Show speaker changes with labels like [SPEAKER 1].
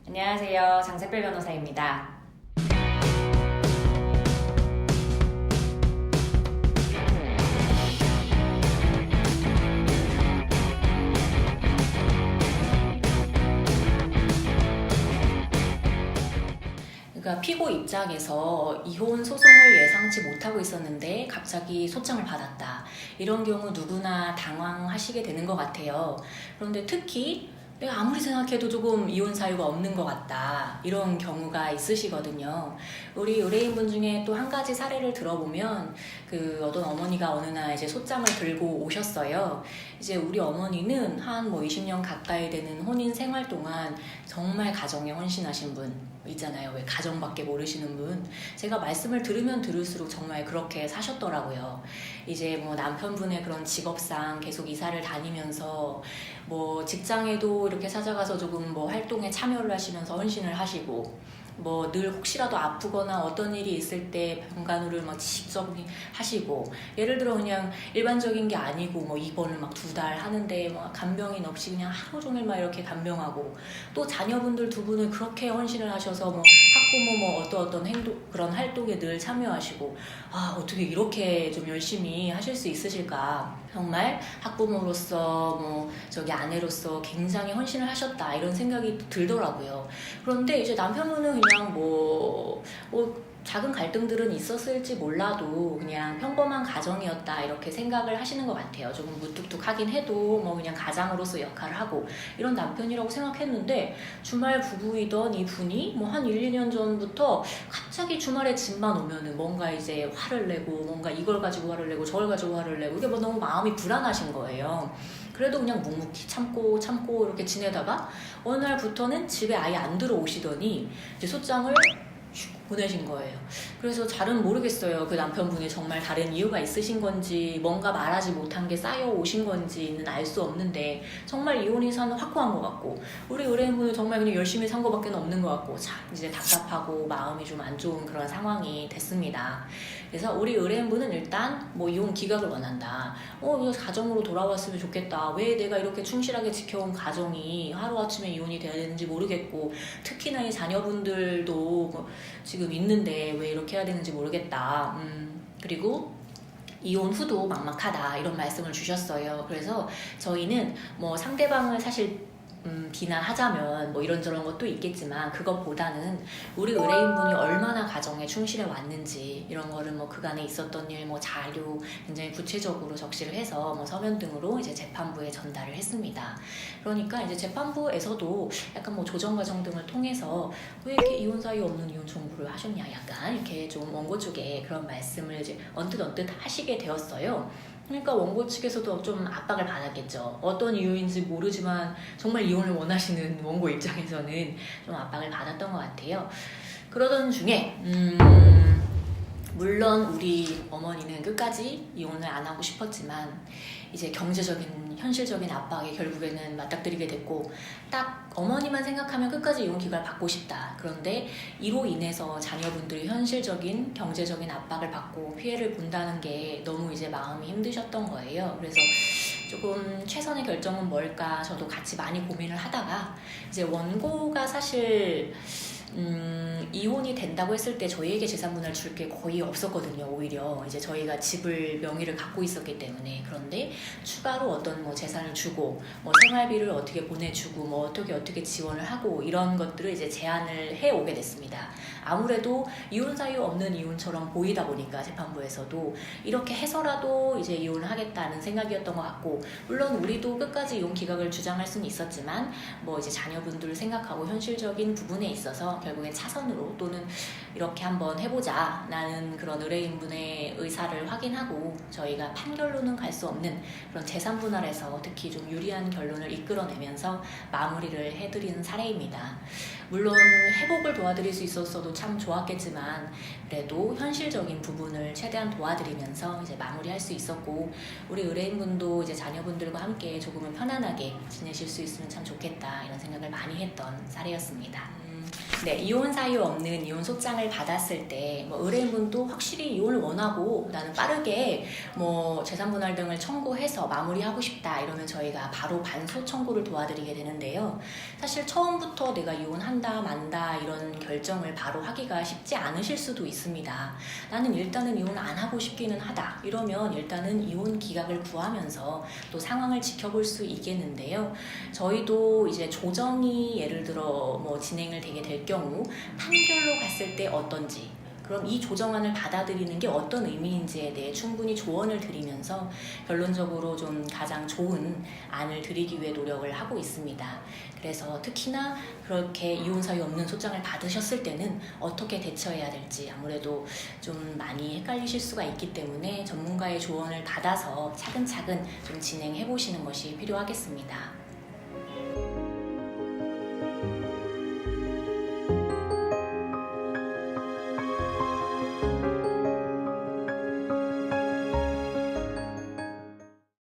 [SPEAKER 1] 안녕하세요. 장세필 변호사입니다. 그러니까 피고 입장에서 이혼 소송을 예상치 못하고 있었는데 갑자기 소장을 받았다. 이런 경우 누구나 당황하시게 되는 것 같아요. 그런데 특히 내가 아무리 생각해도 조금 이혼 사유가 없는 것 같다. 이런 경우가 있으시거든요. 우리 의뢰인분 중에 또 한 가지 사례를 들어보면 어떤 어머니가 어느 날 이제 소장을 들고 오셨어요. 이제 우리 어머니는 한 20년 가까이 되는 혼인 생활 동안 정말 가정에 헌신하신 분 있잖아요. 왜 가정밖에 모르시는 분. 제가 말씀을 들으면 들을수록 정말 그렇게 사셨더라고요. 이제 남편분의 그런 직업상 계속 이사를 다니면서 직장에도 이렇게 찾아가서 조금 활동에 참여를 하시면서 헌신을 하시고 늘 혹시라도 아프거나 어떤 일이 있을 때 병간호를 직접 하시고, 예를 들어 그냥 일반적인 게 아니고 입원을 2달 하는데 간병인 없이 그냥 하루 종일 이렇게 간병하고, 또 자녀분들 2분을 그렇게 헌신을 하셔서 학부모 어떤 행동, 그런 활동에 늘 참여하시고, 어떻게 이렇게 좀 열심히 하실 수 있으실까. 정말 학부모로서 아내로서 굉장히 헌신을 하셨다, 이런 생각이 들더라고요. 그런데 이제 남편분은 그냥 작은 갈등들은 있었을지 몰라도 그냥 평범한 가정이었다, 이렇게 생각을 하시는 것 같아요. 조금 무뚝뚝하긴 해도 그냥 가장으로서 역할을 하고 이런 남편이라고 생각했는데, 주말 부부이던 이분이 한 1, 2년 전부터 갑자기 주말에 집만 오면은 뭔가 이제 화를 내고, 뭔가 이걸 가지고 화를 내고 저걸 가지고 화를 내고, 이게 너무 마음이 불안하신 거예요. 그래도 그냥 묵묵히 참고 이렇게 지내다가 어느 날부터는 집에 아예 안 들어오시더니 이제 소장을 보내신 거예요. 그래서 잘은 모르겠어요. 그 남편분이 정말 다른 이유가 있으신 건지, 뭔가 말하지 못한 게 쌓여 오신 건지는 알 수 없는데, 정말 이혼 의사는 확고한 것 같고, 우리 의뢰인분은 정말 그냥 열심히 산 것밖에 없는 것 같고, 참 이제 답답하고 마음이 좀 안 좋은 그런 상황이 됐습니다. 그래서 우리 의뢰인분은 일단 이혼 기각을 원한다. 가정으로 돌아왔으면 좋겠다. 왜 내가 이렇게 충실하게 지켜온 가정이 하루아침에 이혼이 돼야 되는지 모르겠고, 특히나 이 자녀분들도 지금 있는데 왜 이렇게 해야 되는지 모르겠다. 그리고 이혼 후도 막막하다, 이런 말씀을 주셨어요. 그래서 저희는 상대방을 사실 비난하자면 이런저런 것도 있겠지만, 그것보다는 우리 의뢰인분이 얼마나 가정에 충실해 왔는지, 이런 거를 그간에 있었던 일 자료 굉장히 구체적으로 적시를 해서 서면 등으로 이제 재판부에 전달을 했습니다. 그러니까 이제 재판부에서도 약간 조정 과정 등을 통해서 왜 이렇게 이혼 사유 없는 이혼 청구를 하셨냐, 약간 이렇게 좀 원고 쪽에 그런 말씀을 이제 언뜻 하시게 되었어요. 그러니까 원고 측에서도 좀 압박을 받았겠죠. 어떤 이유인지 모르지만 정말 이혼을 원하시는 원고 입장에서는 좀 압박을 받았던 것 같아요. 그러던 중에 물론 우리 어머니는 끝까지 이혼을 안 하고 싶었지만, 이제 경제적인 현실적인 압박에 결국에는 맞닥뜨리게 됐고, 딱 어머니만 생각하면 끝까지 이혼 기각을 받고 싶다. 그런데 이로 인해서 자녀분들이 현실적인 경제적인 압박을 받고 피해를 본다는 게 너무 이제 마음이 힘드셨던 거예요. 그래서 조금 최선의 결정은 뭘까, 저도 같이 많이 고민을 하다가, 이제 원고가 사실 이혼이 된다고 했을 때 저희에게 재산분할 줄 게 거의 없었거든요. 오히려 이제 저희가 집을 명의를 갖고 있었기 때문에. 그런데 추가로 어떤 재산을 주고, 생활비를 어떻게 보내주고, 어떻게 지원을 하고, 이런 것들을 이제 제안을 해 오게 됐습니다. 아무래도 이혼 사유 없는 이혼처럼 보이다 보니까 재판부에서도 이렇게 해서라도 이제 이혼을 하겠다는 생각이었던 것 같고, 물론 우리도 끝까지 이혼 기각을 주장할 수는 있었지만, 이제 자녀분들을 생각하고 현실적인 부분에 있어서 결국엔 차선으로, 또는 이렇게 한번 해보자 라는 그런 의뢰인분의 의사를 확인하고, 저희가 판결로는 갈 수 없는 그런 재산 분할에서 특히 좀 유리한 결론을 이끌어내면서 마무리를 해드리는 사례입니다. 물론 회복을 도와드릴 수 있었어도 참 좋았겠지만, 그래도 현실적인 부분을 최대한 도와드리면서 이제 마무리할 수 있었고, 우리 의뢰인분도 이제 자녀분들과 함께 조금은 편안하게 지내실 수 있으면 참 좋겠다, 이런 생각을 많이 했던 사례였습니다. 네, 이혼 사유 없는 이혼 소장을 받았을 때 의뢰인분도 확실히 이혼을 원하고 나는 빠르게 재산 분할 등을 청구해서 마무리하고 싶다 이러면 저희가 바로 반소 청구를 도와드리게 되는데요. 사실 처음부터 내가 이혼한다 만다 이런 결정을 바로 하기가 쉽지 않으실 수도 있습니다. 나는 일단은 이혼 안 하고 싶기는 하다 이러면 일단은 이혼 기각을 구하면서 또 상황을 지켜볼 수 있겠는데요. 저희도 이제 조정이 예를 들어 진행을 되게 될 경우 판결로 갔을 때 어떤지, 그럼 이 조정안을 받아들이는 게 어떤 의미인지에 대해 충분히 조언을 드리면서 결론적으로 좀 가장 좋은 안을 드리기 위해 노력을 하고 있습니다. 그래서 특히나 그렇게 이혼 사유 없는 소장을 받으셨을 때는 어떻게 대처해야 될지 아무래도 좀 많이 헷갈리실 수가 있기 때문에 전문가의 조언을 받아서 차근차근 좀 진행해 보시는 것이 필요하겠습니다.